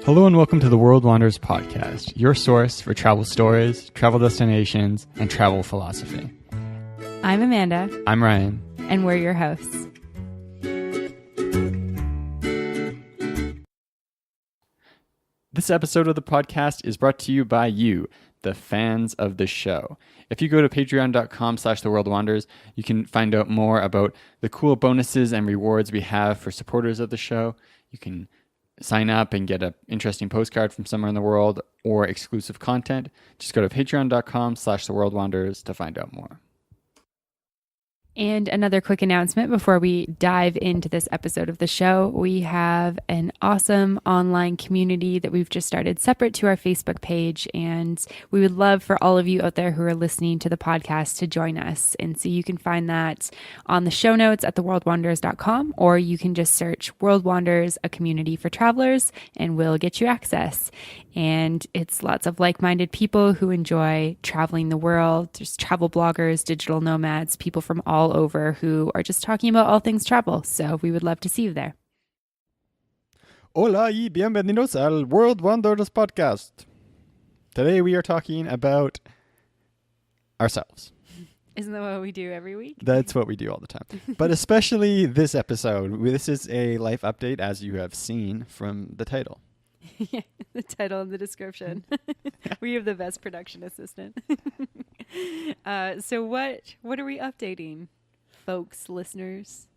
Hello and welcome to the World Wanders podcast, your source for travel stories, travel destinations, and travel philosophy. I'm Amanda. I'm Ryan. And we're your hosts. This episode of the podcast is brought to you by you, the fans of the show. If you go to patreon.com/theworldwanders, you can find out more about the cool bonuses and rewards we have for supporters of the show. You can sign up and get an interesting postcard from somewhere in the world or exclusive content. Just go to patreon.com/theworldwanders to find out more. And another quick announcement before we dive into this episode of the show. We have an awesome online community that we've just started separate to our Facebook page. And we would love for all of you out there who are listening to the podcast to join us. And so you can find that on the show notes at theworldwanders.com, or you can just search World Wanders, a community for travelers, and we'll get you access. And it's lots of like-minded people who enjoy traveling the world. There's travel bloggers, digital nomads, people from all over who are just talking about all things travel. So we would love to see you there. Hola y bienvenidos al World Wanders podcast. Today we are talking about ourselves. Isn't that what we do every week? That's what we do all the time. But especially this episode. This is a life update, as you have seen from the title. Yeah, the title and the description. We have the best production assistant. So what are we updating, folks, listeners?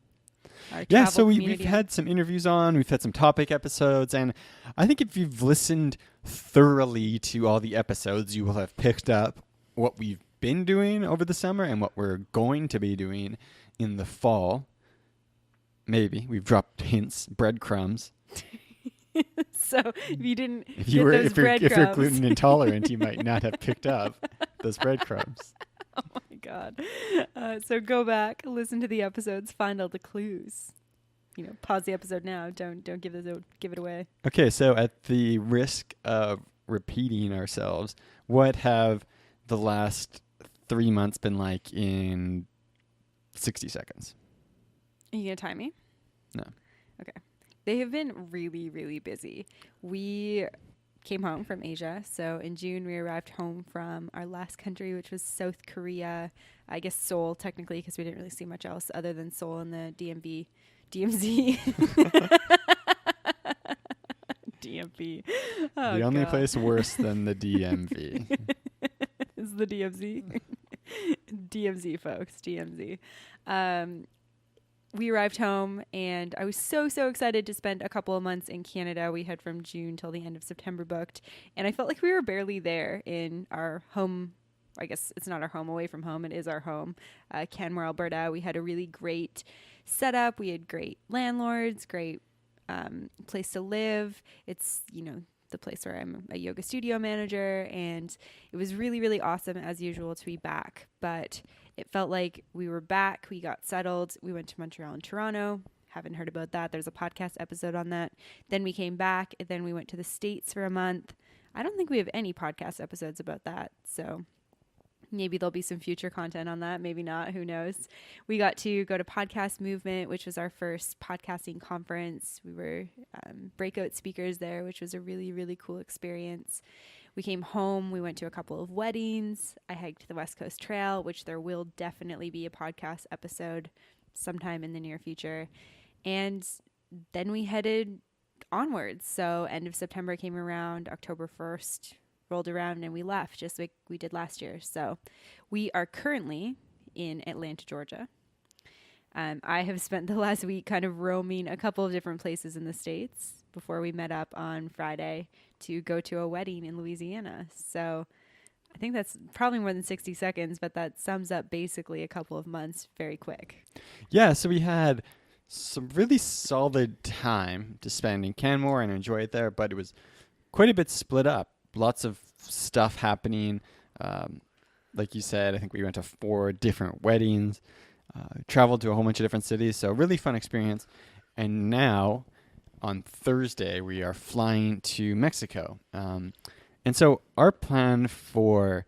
So we've had some interviews on, we've had some topic episodes, and I think if you've listened thoroughly to all the episodes, you will have picked up what we've been doing over the summer and what we're going to be doing in the fall. Maybe. We've dropped hints, breadcrumbs. So if you didn't if you're gluten intolerant, you might not have picked up those breadcrumbs. Oh my God. So go back, listen to the episodes, find all the clues. Pause the episode now. Don't give it away. Okay, so at the risk of repeating ourselves, what have the last 3 months been like in 60 seconds? Are you going to time me? No. Okay. They have been really, really busy. We came home from Asia. So in June, we arrived home from our last country, which was South Korea. I guess Seoul, technically, because we didn't really see much else other than Seoul and the DMZ. DMV. Oh, the only God. place worse than the DMV. Is the DMZ. DMZ, folks. DMZ. We arrived home, and I was so excited to spend a couple of months in Canada. We had from June till the end of September booked, and I felt like we were barely there in our home. I guess it's not our home away from home. It is our home, Canmore, Alberta. We had a really great setup. We had great landlords, great place to live. It's, the place where I'm a yoga studio manager, and it was really, really awesome as usual to be back. But it felt like we were back. We got settled. We went to Montreal and Toronto. Haven't heard about that. There's a podcast episode on that. Then we came back, and then we went to the States for a month. I don't think we have any podcast episodes about that. So maybe there'll be some future content on that. Maybe not. Who knows? We got to go to Podcast Movement, which was our first podcasting conference. We were breakout speakers there, which was a really, really cool experience. We came home. We went to a couple of weddings. I hiked the West Coast Trail, which there will definitely be a podcast episode sometime in the near future. And then we headed onwards. So end of September came around, October 1st rolled around, and we left just like we did last year. So we are currently in Atlanta, Georgia. I have spent the last week kind of roaming a couple of different places in the States before we met up on Friday to go to a wedding in Louisiana. So I think that's probably more than 60 seconds, but that sums up basically a couple of months very quick. Yeah, so we had some really solid time to spend in Canmore and enjoy it there, but it was quite a bit split up. Lots of stuff happening. Like you said, I think we went to 4 different weddings, traveled to a whole bunch of different cities. So really fun experience. And now on Thursday, we are flying to Mexico. And so our plan for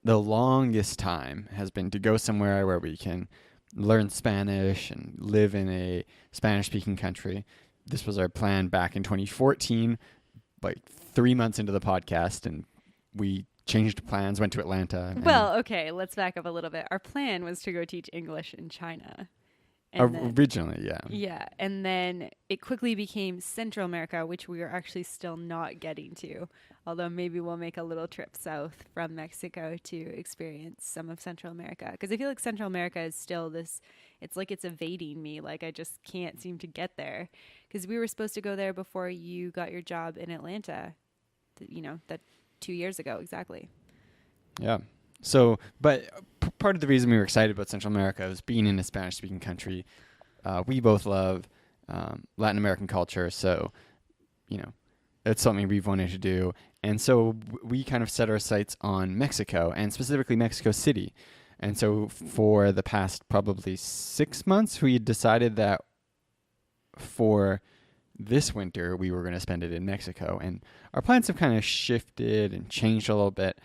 the longest time has been to go somewhere where we can learn Spanish and live in a Spanish-speaking country. This was our plan back in 2014, like 3 months into the podcast, and we changed plans, went to Atlanta, and then Well, okay, let's back up a little bit. Our plan was to go teach English in China. And then, originally, yeah. yeah, and then it quickly became Central America, which we are actually still not getting to. Although maybe we'll make a little trip south from Mexico to experience some of Central America. Because I feel like Central America is still this, it's like it's evading me. Like I just can't seem to get there. Because we were supposed to go there before you got your job in Atlanta, that 2 years ago exactly. Yeah. So, but part of the reason we were excited about Central America was being in a Spanish-speaking country. We both love Latin American culture, so it's something we've wanted to do. And so we kind of set our sights on Mexico, and specifically Mexico City. And so for the past probably 6 months, we decided that for this winter we were going to spend it in Mexico. And our plans have kind of shifted and changed a little bit.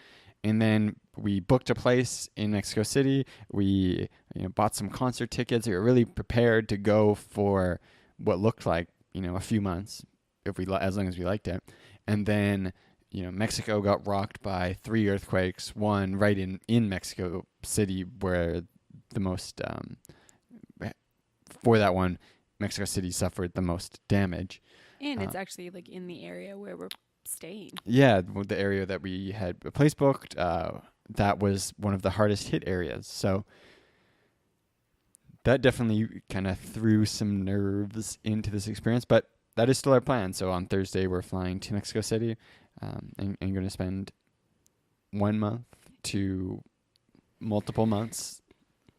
And then we booked a place in Mexico City. We bought some concert tickets. We were really prepared to go for what looked like a few months, as long as we liked it. And then Mexico got rocked by 3 earthquakes. One right in Mexico City, where the most for that one, Mexico City suffered the most damage. And it's actually like in the area where we're staying. Yeah, the area that we had a place booked, that was one of the hardest hit areas. So that definitely kind of threw some nerves into this experience, but that is still our plan. So on Thursday, we're flying to Mexico City and going to spend 1 month to multiple months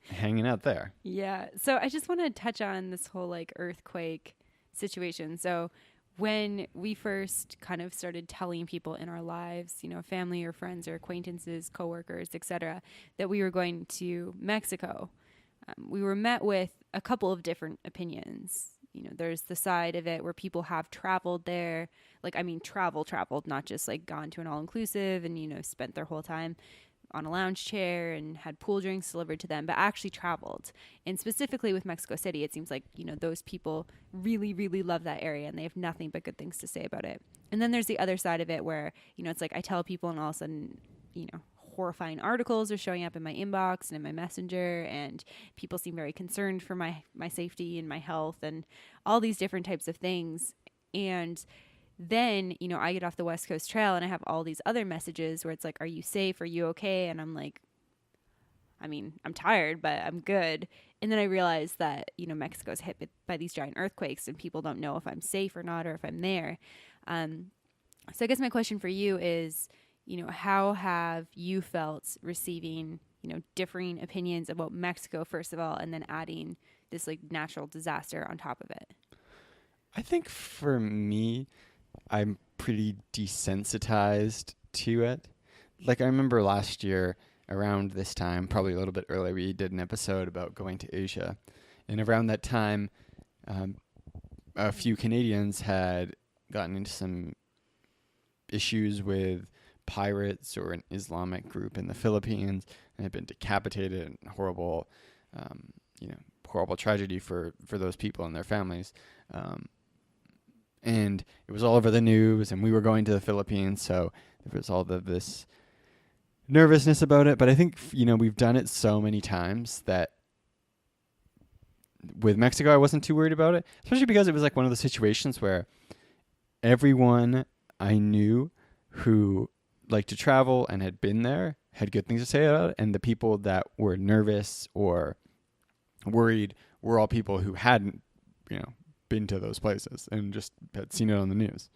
hanging out there. Yeah. So I just want to touch on this whole like earthquake situation. So when we first kind of started telling people in our lives, family or friends or acquaintances, coworkers, etc., that we were going to Mexico, we were met with a couple of different opinions. There's the side of it where people have traveled there, traveled, not just like gone to an all-inclusive and, spent their whole time on a lounge chair and had pool drinks delivered to them, but actually traveled. And specifically with Mexico City, it seems like, those people really, really love that area and they have nothing but good things to say about it. And then there's the other side of it where, it's like I tell people and all of a sudden, horrifying articles are showing up in my inbox and in my messenger, and people seem very concerned for my safety and my health and all these different types of things. And then, I get off the West Coast Trail and I have all these other messages where it's like, are you safe? Are you okay? And I'm like, I'm tired, but I'm good. And then I realize that, Mexico's hit by these giant earthquakes and people don't know if I'm safe or not, or if I'm there. So I guess my question for you is, how have you felt receiving, differing opinions about Mexico, first of all, and then adding this like natural disaster on top of it? I think for me, I'm pretty desensitized to it. Like I remember last year around this time, probably a little bit earlier, we did an episode about going to Asia. And around that time, a few Canadians had gotten into some issues with pirates or an Islamic group in the Philippines and had been decapitated, and horrible tragedy for those people and their families. And it was all over the news, and we were going to the Philippines, so there was all this nervousness about it. But I think, we've done it so many times that with Mexico, I wasn't too worried about it, especially because it was like one of the situations where everyone I knew who liked to travel and had been there had good things to say about it, and the people that were nervous or worried were all people who hadn't, been to those places and just had seen it on the news.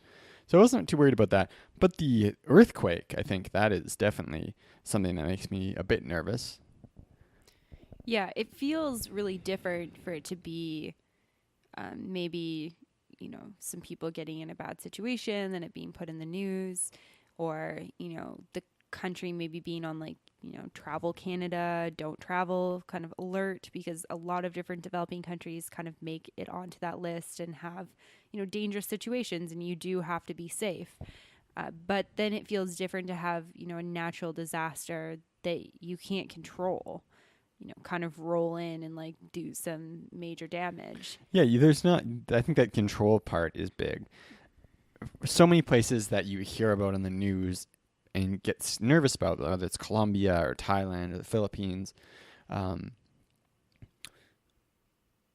So I wasn't too worried about that. But the earthquake, I think that is definitely something that makes me a bit nervous. Yeah, it feels really different for it to be maybe, some people getting in a bad situation and it being put in the news, or, the country maybe being on like, travel Canada, don't travel kind of alert, because a lot of different developing countries kind of make it onto that list and have, dangerous situations, and you do have to be safe. But then it feels different to have, a natural disaster that you can't control, kind of roll in and like do some major damage. Yeah, I think that control part is big. so many places that you hear about in the news and get nervous about, whether it's Colombia or Thailand or the Philippines. Um,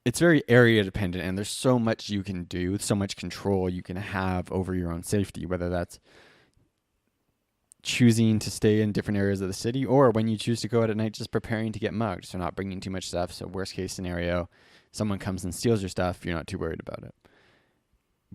it's very area dependent, and there's so much you can do, so much control you can have over your own safety, whether that's choosing to stay in different areas of the city, or when you choose to go out at night, just preparing to get mugged. So not bringing too much stuff. So worst case scenario, someone comes and steals your stuff. You're not too worried about it.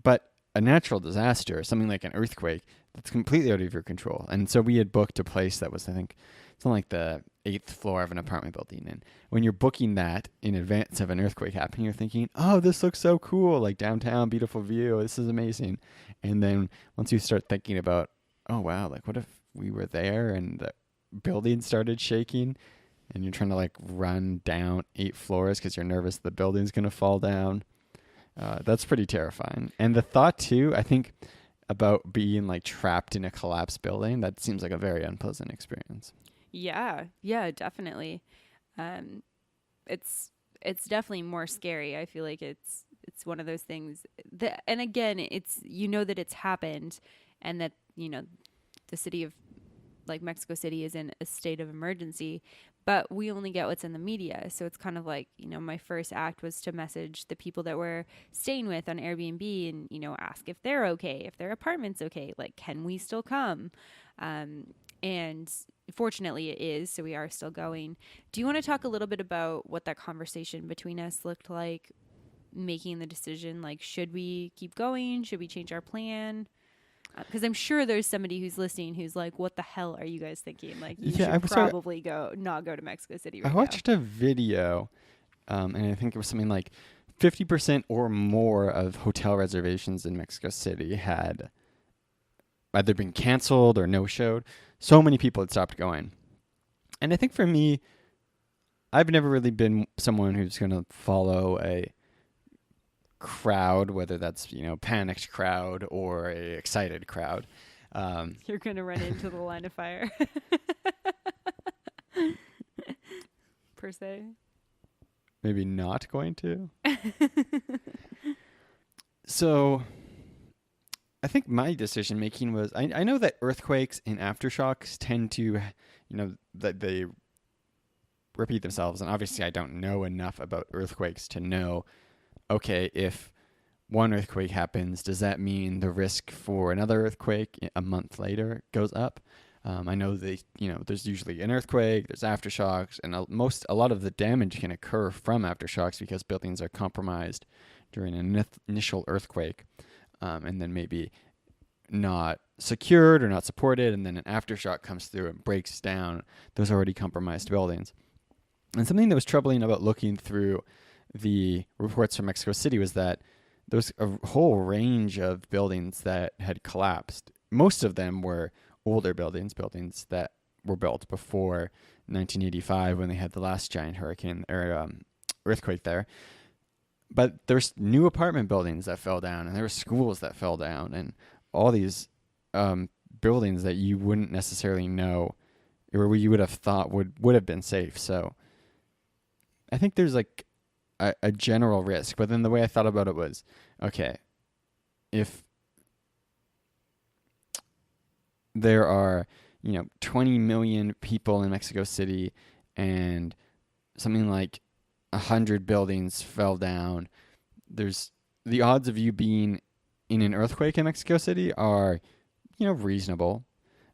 But a natural disaster, something like an earthquake, that's completely out of your control. And so we had booked a place that was, I think, something like the 8th floor of an apartment building. And when you're booking that in advance of an earthquake happening, you're thinking, oh, this looks so cool, like downtown, beautiful view, this is amazing. And then once you start thinking about, oh, wow, like what if we were there and the building started shaking and you're trying to like run down 8 floors because you're nervous the building's going to fall down. That's pretty terrifying. And the thought too, I think, about being like trapped in a collapsed building, that seems like a very unpleasant experience. Yeah, yeah, definitely. Um, it's definitely more scary. I feel like it's one of those things that, and again, it's that it's happened, and that the city of like Mexico City is in a state of emergency, but we only get what's in the media. So it's kind of like, my first act was to message the people that we're staying with on Airbnb and, ask if they're okay, if their apartment's okay, like, can we still come? And fortunately it is, so we are still going. Do you want to talk a little bit about what that conversation between us looked like, making the decision, like, should we keep going? Should we change our plan? Because I'm sure there's somebody who's listening who's like, what the hell are you guys thinking? Like, you Yeah, should probably not go to Mexico City I right now. watched a video, and I think it was something like 50% or more of hotel reservations in Mexico City had either been canceled or no-showed. So many people had stopped going. And I think for me, I've never really been someone who's going to follow a crowd, whether that's, panicked crowd or a excited crowd. You're going to run into the line of fire. Per se. Maybe not going to. So I think my decision making was, I know that earthquakes and aftershocks tend to, that they repeat themselves. And obviously I don't know enough about earthquakes to know, okay, if one earthquake happens, does that mean the risk for another earthquake a month later goes up? I know there's usually an earthquake, there's aftershocks, and a lot of the damage can occur from aftershocks because buildings are compromised during an initial earthquake, and then maybe not secured or not supported, and then an aftershock comes through and breaks down those already compromised buildings. And something that was troubling about looking through the reports from Mexico City was that there was a whole range of buildings that had collapsed. Most of them were older buildings that were built before 1985 when they had the last giant hurricane or earthquake there. But there's new apartment buildings that fell down, and there were schools that fell down, and all these buildings that you wouldn't necessarily know or you would have thought would have been safe. So I think there's like a general risk. But then the way I thought about it was, okay, if there are 20 million people in Mexico City and something like 100 buildings fell down, there's the odds of you being in an earthquake in Mexico City are reasonable.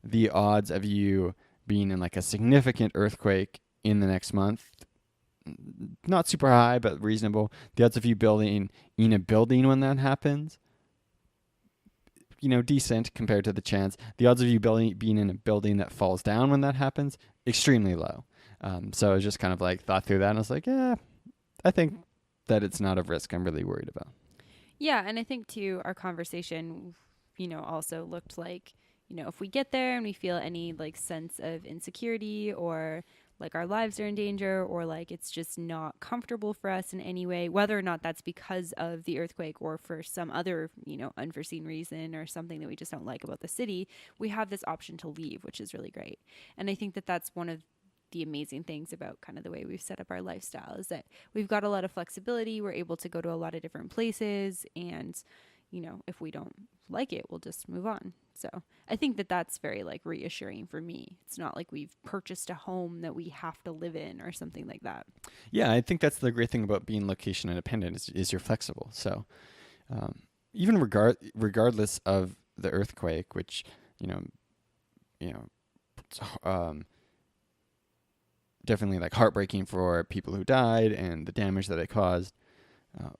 The odds of you being in like a significant earthquake in the next month, not super high but reasonable. The odds of you building in a building when that happens, decent compared to the chance. The odds of you being in a building that falls down when that happens, extremely low. So I just kind of like thought through that and I was like, yeah, I think that it's not a risk I'm really worried about. Yeah, and I think too, our conversation, also looked like, if we get there and we feel any like sense of insecurity or like our lives are in danger or like it's just not comfortable for us in any way, whether or not that's because of the earthquake or for some other, unforeseen reason or something that we just don't like about the city, we have this option to leave, which is really great. And I think that that's one of the amazing things about kind of the way we've set up our lifestyle is that we've got a lot of flexibility. We're able to go to a lot of different places and if we don't like it, we'll just move on. So I think that that's very like reassuring for me. It's not like we've purchased a home that we have to live in or something like that. Yeah, I think that's the great thing about being location independent is you're flexible. So um, even regardless of the earthquake, which you know you know um, definitely like heartbreaking for people who died and the damage that it caused. Uh,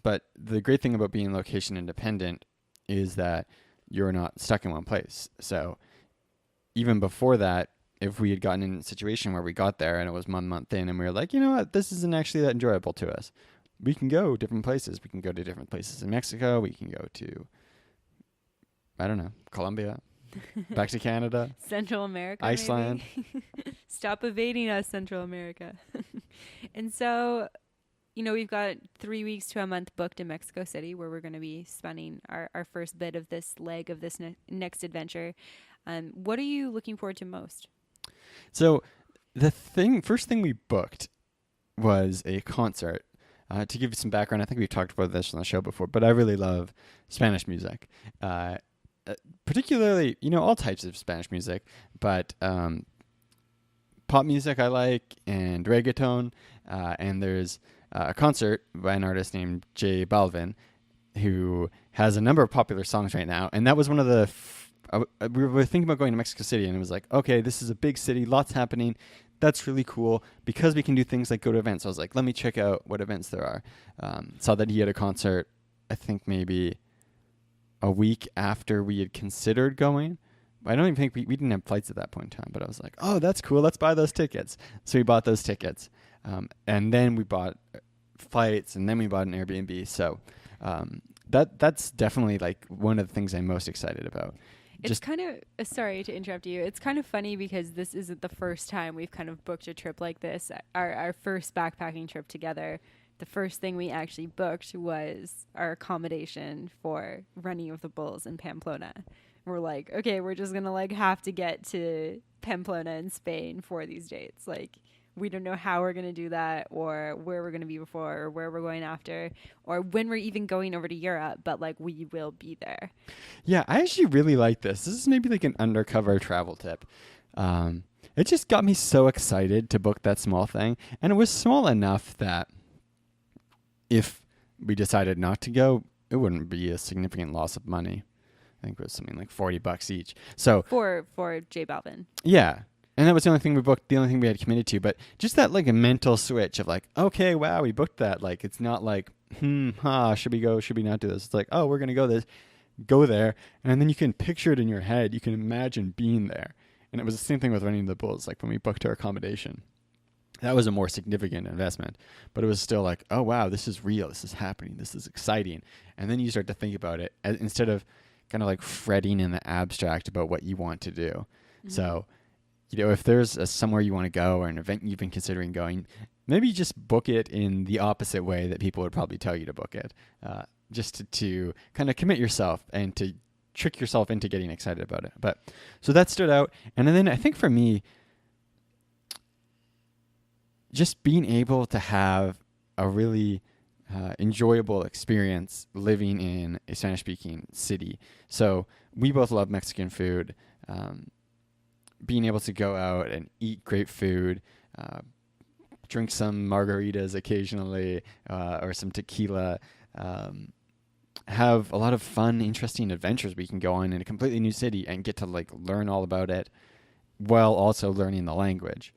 but the great thing about being location independent is that you're not stuck in one place. So even before that, if we had gotten in a situation where we got there and it was 1 month in and we were like, you know what, this isn't actually that enjoyable to us, we can go different places. We can go to different places in Mexico. We can go to, I don't know, Colombia, back to Canada, Central America, Iceland. maybe. Stop evading us, Central America. And so, we've got 3 weeks to a month booked in Mexico City, where we're going to be spending our first bit of this leg of this next adventure. What are you looking forward to most? So first thing we booked was a concert. To give you some background, I think we've talked about this on the show before, but I really love Spanish music. Particularly, all types of Spanish music, but pop music I like, and reggaeton. And there's a concert by an artist named J Balvin, who has a number of popular songs right now. And that was one of the... we were thinking about going to Mexico City, and it was like, okay, this is a big city, lots happening. That's really cool because we can do things like go to events. I was like, let me check out what events there are. Saw that he had a concert, I think maybe a week after we had considered going. I don't even think we didn't have flights at that point in time, but I was like, oh, that's cool. Let's buy those tickets. So we bought those tickets. And then we bought flights, and then we bought an Airbnb. So that's definitely like one of the things I'm most excited about. It's kind of, sorry to interrupt you. It's kind of funny because this isn't the first time we've kind of booked a trip like this. Our first backpacking trip together, the first thing we actually booked was our accommodation for Running of the Bulls in Pamplona. We're like, okay, we're just going to like have to get to Pamplona in Spain for these dates. Like, we don't know how we're going to do that, or where we're going to be before, or where we're going after, or when we're even going over to Europe, but like we will be there. Yeah, I actually really like this. This is maybe like an undercover travel tip. It just got me so excited to book that small thing. And it was small enough that if we decided not to go, it wouldn't be a significant loss of money. I think it was something like $40 each. So for J Balvin. Yeah. And that was the only thing we booked, the only thing we had committed to. But just that like a mental switch of like, okay, wow, we booked that. Like, it's not like, should we go? Should we not do this? It's like, oh, we're going to go there. And then you can picture it in your head. You can imagine being there. And it was the same thing with Running the Bulls. Like when we booked our accommodation, that was a more significant investment. But it was still like, oh, wow, this is real. This is happening. This is exciting. And then you start to think about it instead of kind of like fretting in the abstract about what you want to do. Mm-hmm. So, if there's somewhere you want to go or an event you've been considering going, maybe just book it in the opposite way that people would probably tell you to book it, just to kind of commit yourself and to trick yourself into getting excited about it. But so that stood out. And then I think for me, just being able to have a really enjoyable experience living in a Spanish-speaking city. So we both love Mexican food. Being able to go out and eat great food, drink some margaritas occasionally, or some tequila, have a lot of fun, interesting adventures we can go on in a completely new city and get to like learn all about it while also learning the language.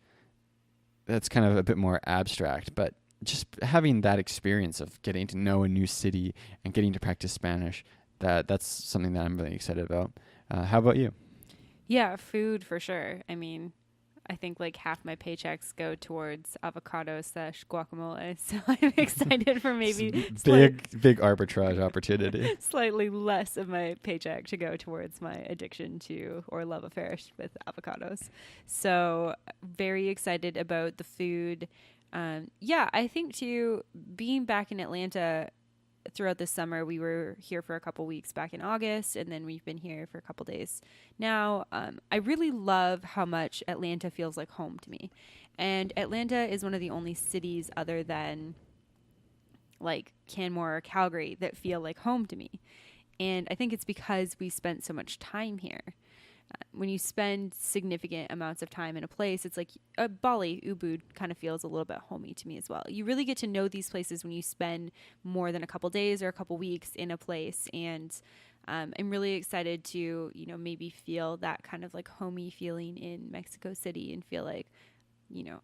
That's kind of a bit more abstract, but just having that experience of getting to know a new city and getting to practice Spanish, that's something that I'm really excited about. How about you? Yeah, food for sure. I mean, I think like half my paychecks go towards avocado/guacamole, so I'm excited for maybe big arbitrage opportunity. Slightly less of my paycheck to go towards my addiction to or love affair with avocados. So very excited about the food. I think too, being back in Atlanta throughout the summer, we were here for a couple weeks back in August, and then we've been here for a couple days now. I really love how much Atlanta feels like home to me. And Atlanta is one of the only cities other than like Canmore or Calgary that feel like home to me. And I think it's because we spent so much time here. When you spend significant amounts of time in a place, it's like Bali, Ubud kind of feels a little bit homey to me as well. You really get to know these places when you spend more than a couple days or a couple weeks in a place. And I'm really excited to, maybe feel that kind of like homey feeling in Mexico City and feel like,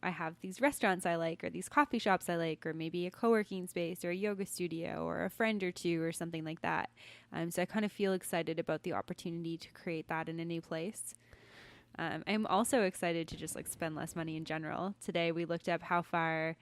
I have these restaurants I like, or these coffee shops I like, or maybe a co-working space or a yoga studio or a friend or two or something like that. So I kind of feel excited about the opportunity to create that in a new place. I'm also excited to just like spend less money in general. Today we looked up how far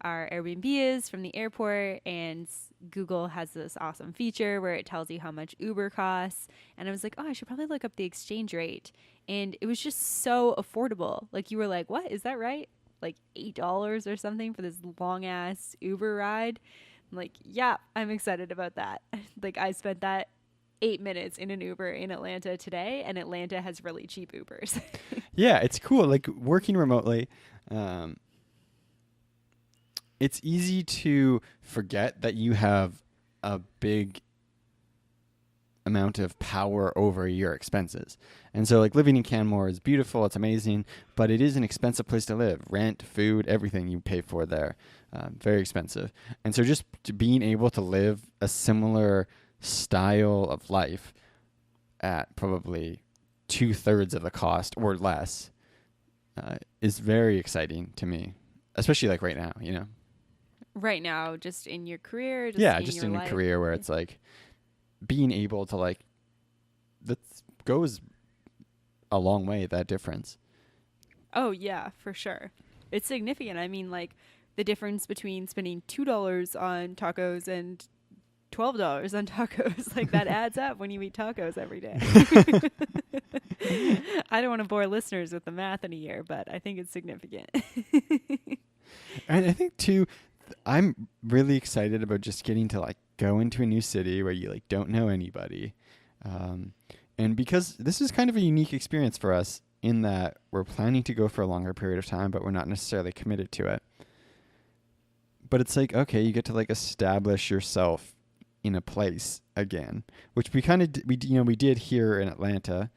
our Airbnb is from the airport, and Google has this awesome feature where it tells you how much Uber costs. And I was like, oh, I should probably look up the exchange rate. And it was just so affordable. Like, you were like, what? Is that right? Like $8 or something for this long ass Uber ride? I'm like, yeah, I'm excited about that. Like, I spent that 8 minutes in an Uber in Atlanta today, and Atlanta has really cheap Ubers. Yeah, it's cool. Like working remotely, it's easy to forget that you have a big amount of power over your expenses. And so like living in Canmore is beautiful, it's amazing, but it is an expensive place to live. Rent, food, everything you pay for there, very expensive. And so just being able to live a similar style of life at probably 2/3 of the cost or less is very exciting to me, especially like right now, Right now, just in your career, just your in a life. career where it's like being able to like that goes a long way, that difference. Oh yeah, for sure. It's significant. I mean, like the difference between spending $2 on tacos and $12 on tacos, like that adds up when you eat tacos every day. I don't want to bore listeners with the math in a year, but I think it's significant. And I think too, I'm really excited about just getting to like go into a new city where you like don't know anybody. And because this is kind of a unique experience for us in that we're planning to go for a longer period of time, but we're not necessarily committed to it. But it's like, okay, you get to like establish yourself in a place again, which we kind of we did here in Atlanta,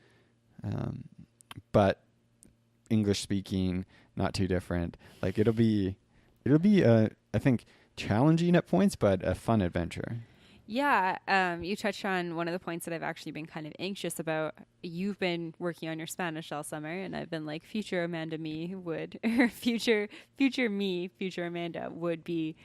but English speaking, not too different. Like it'll be I think challenging at points, but a fun adventure. Yeah, you touched on one of the points that I've actually been kind of anxious about. You've been working on your Spanish all summer, and I've been like, future Amanda me would, or future Amanda would be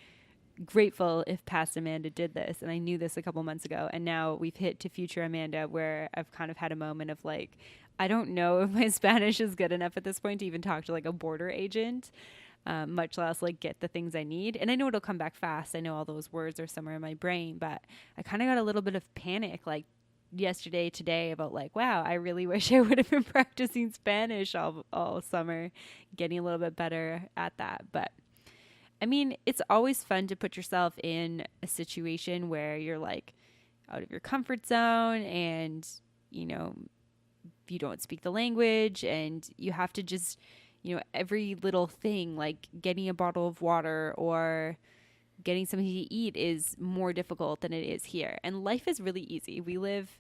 grateful if past Amanda did this. And I knew this a couple months ago, and now we've hit to future Amanda where I've kind of had a moment of like, I don't know if my Spanish is good enough at this point to even talk to like a border agent. Much less like get the things I need. And I know it'll come back fast. I know all those words are somewhere in my brain, but I kind of got a little bit of panic like today about like, wow, I really wish I would have been practicing Spanish all summer, getting a little bit better at that. But I mean, it's always fun to put yourself in a situation where you're like out of your comfort zone and, you don't speak the language and you have to just every little thing like getting a bottle of water or getting something to eat is more difficult than it is here. And life is really easy. We live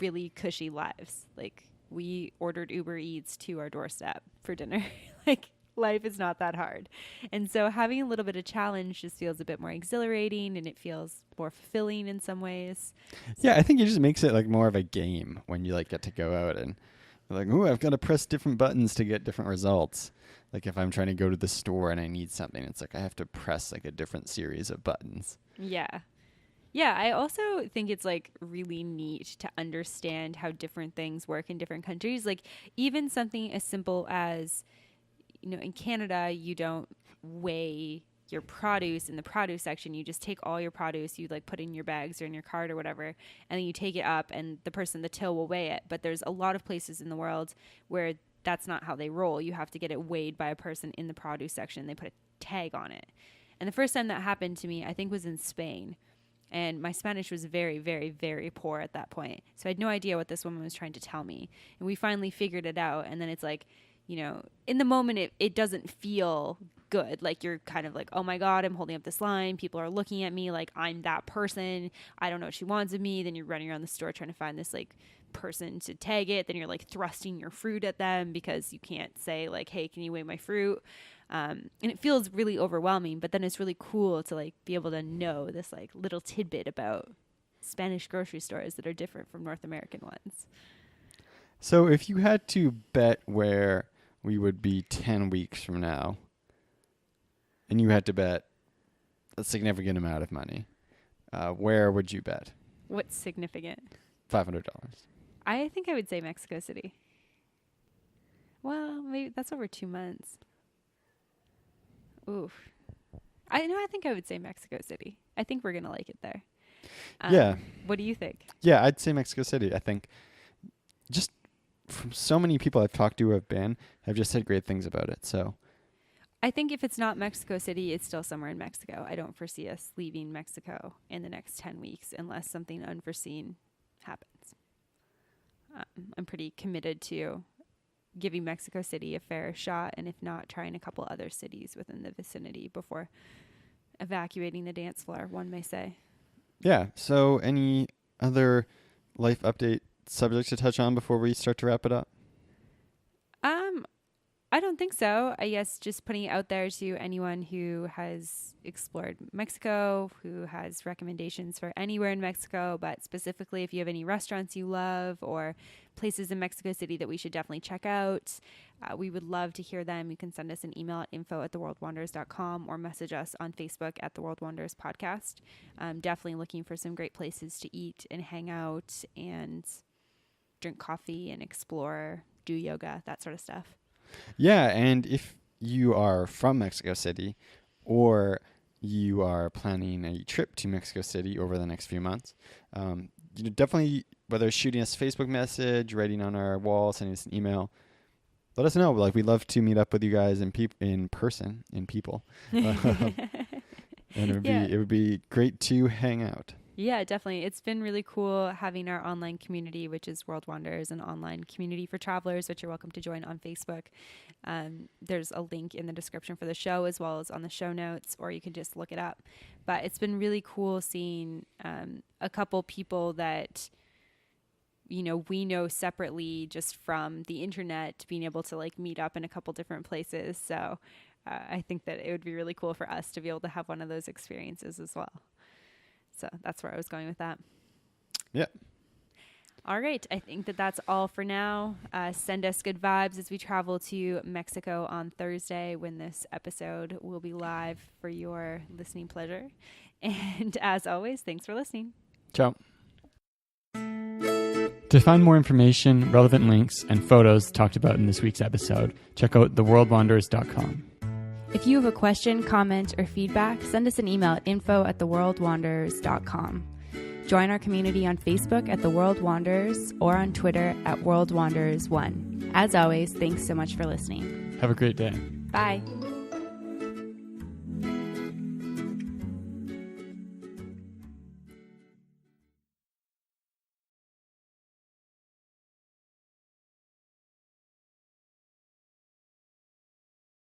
really cushy lives. Like we ordered Uber Eats to our doorstep for dinner. Like life is not that hard. And so having a little bit of challenge just feels a bit more exhilarating and it feels more fulfilling in some ways. Yeah, I think it just makes it like more of a game when you like get to go out and like, ooh, I've got to press different buttons to get different results. Like if I'm trying to go to the store and I need something, it's like I have to press like a different series of buttons. Yeah. Yeah, I also think it's like really neat to understand how different things work in different countries. Like even something as simple as, in Canada, you don't weigh your produce in the produce section. You just take all your produce, you like put in your bags or in your cart or whatever, and then you take it up and the person, the till will weigh it. But there's a lot of places in the world where that's not how they roll. You have to get it weighed by a person in the produce section. They put a tag on it. And the first time that happened to me, I think was in Spain. And my Spanish was very, very, very poor at that point. So I had no idea what this woman was trying to tell me. And we finally figured it out. And then it's like, in the moment, it doesn't feel good. Like you're kind of like, oh my God, I'm holding up this line. People are looking at me like I'm that person. I don't know what she wants of me. Then you're running around the store trying to find this like person to tag it. Then you're like thrusting your fruit at them because you can't say like, hey, can you weigh my fruit? And it feels really overwhelming, but then it's really cool to like be able to know this like little tidbit about Spanish grocery stores that are different from North American ones. So if you had to bet where we would be 10 weeks from now, and you had to bet a significant amount of money, where would you bet? What's significant? $500. I think I would say Mexico City. Well, maybe that's over 2 months. Oof. I think I would say Mexico City. I think we're going to like it there. Yeah. What do you think? Yeah, I'd say Mexico City. I think just from so many people I've talked to who have been, have just said great things about it. So I think if it's not Mexico City, it's still somewhere in Mexico. I don't foresee us leaving Mexico in the next 10 weeks unless something unforeseen happens. I'm pretty committed to giving Mexico City a fair shot, and if not, trying a couple other cities within the vicinity before evacuating the dance floor, one may say. Yeah. So any other life update subjects to touch on before we start to wrap it up? I don't think so. I guess just putting it out there to anyone who has explored Mexico, who has recommendations for anywhere in Mexico, but specifically if you have any restaurants you love or places in Mexico City that we should definitely check out, we would love to hear them. You can send us an email at info@theworldwanders.com or message us on Facebook at The World Wanders Podcast. Definitely looking for some great places to eat and hang out and drink coffee and explore, do yoga, that sort of stuff. Yeah, and if you are from Mexico City or you are planning a trip to Mexico City over the next few months, definitely, whether it's shooting us a Facebook message, writing on our wall, sending us an email, let us know. Like, we'd love to meet up with you guys in person, in people. And it would be great to hang out. Yeah, definitely. It's been really cool having our online community, which is World Wanders, an online community for travelers, which you're welcome to join on Facebook. There's a link in the description for the show as well as on the show notes, or you can just look it up. But it's been really cool seeing a couple people that, we know separately just from the internet, being able to like meet up in a couple different places. So I think that it would be really cool for us to be able to have one of those experiences as well. So that's where I was going with that. Yeah. All right. I think that's all for now. Send us good vibes as we travel to Mexico on Thursday when this episode will be live for your listening pleasure. And as always, thanks for listening. Ciao. To find more information, relevant links, and photos talked about in this week's episode, check out theworldwanders.com. If you have a question, comment, or feedback, send us an email at info@theworldwanders.com. Join our community on Facebook at The World Wanders or on Twitter at WorldWanders1. As always, thanks so much for listening. Have a great day. Bye.